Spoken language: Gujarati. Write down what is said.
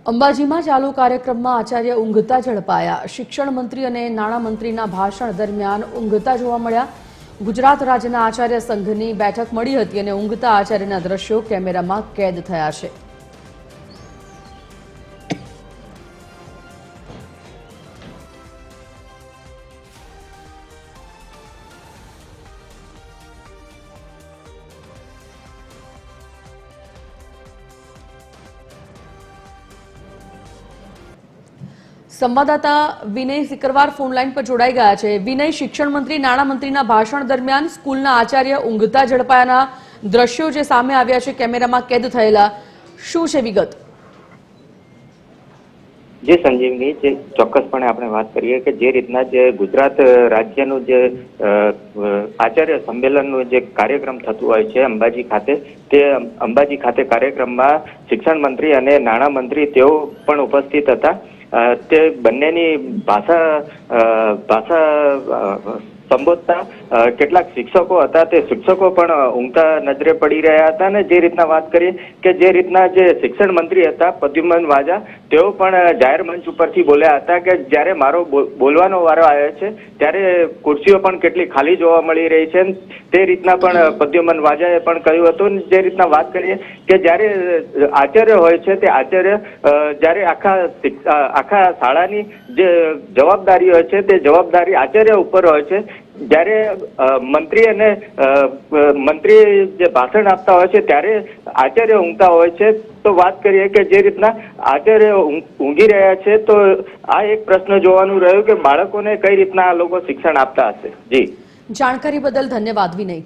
અંબાજીમાં ચાલુ કાર્યક્રમમાં આચાર્ય ઊંઘતા ઝડપાયા। શિક્ષણ મંત્રી અને નાણાં મંત્રીના ભાષણ દરમિયાન ઊંઘતા જોવા મળ્યા। ગુજરાત રાજ્યના આચાર્ય સંઘની બેઠક મળી હતી અને ઊંઘતા આચાર્યના દ્રશ્યો કેમેરામાં કેદ થયા છે। संवाददाता विनय सिकरवार फोन लाइन पर जोड़ाई गया है। विनय, शिक्षण मंत्री नाणां मंत्रीना भाषण दरमियान स्कूलना आचार्य ऊंघता झड़पायाना दृश्यो जे सामे आव्या छे, केमेरामां कैद थयेला, शुं छे विगत? जे संजीवनी जे ચોક્કસપણે આપણે વાત કરીએ કે જે રીતના જે ગુજરાત રાજ્યનું જે આચાર્ય સંમેલનનો જે કાર્યક્રમ થતો હોય છે અંબાજી ખાતે, તે અંબાજી ખાતે કાર્યક્રમમાં શિક્ષણ મંત્રી અને નાણાં મંત્રી તેઓ પણ ઉપસ્થિત હતા। તે બંનેની ભાષા સંબોધતા કેટલાક શિક્ષકો હતા, તે શિક્ષકો પણ ઊંઘતા નજરે પડી રહ્યા હતા। અને જે રીતના વાત કરીએ કે જે રીતના જે શિક્ષણ મંત્રી હતા પ્રદ્યુમન વાજા, તેઓ પણ જાહેર મંચ ઉપરથી બોલ્યા હતા કે જ્યારે મારો બોલવાનો વારો આવ્યો છે ત્યારે ખુરશીઓ પણ કેટલી ખાલી જોવા મળી રહી છે। તે રીતના પણ પ્રદ્યુમન વાજાએ પણ કહ્યું હતું। જે રીતના વાત કરીએ કે જ્યારે આચાર્ય હોય છે તે આચાર્ય જ્યારે આખા શાળાની જે જવાબદારી હોય છે તે જવાબદારી આચાર્ય ઉપર હોય છે। જ્યારે મંત્રી અને મંત્રી જે ભાષણ આપતા હોય છે ત્યારે આચાર્ય ઊંઘતા હોય છે। તો વાત કરીએ કે જે રીતના આચાર્ય ઊંઘી રહ્યા છે, તો આ એક પ્રશ્ન જોવાનું રહ્યું કે બાળકોને કઈ રીતના આ લોકો શિક્ષણ આપતા હશે। જી, જાણકારી બદલ ધન્યવાદ વિનય।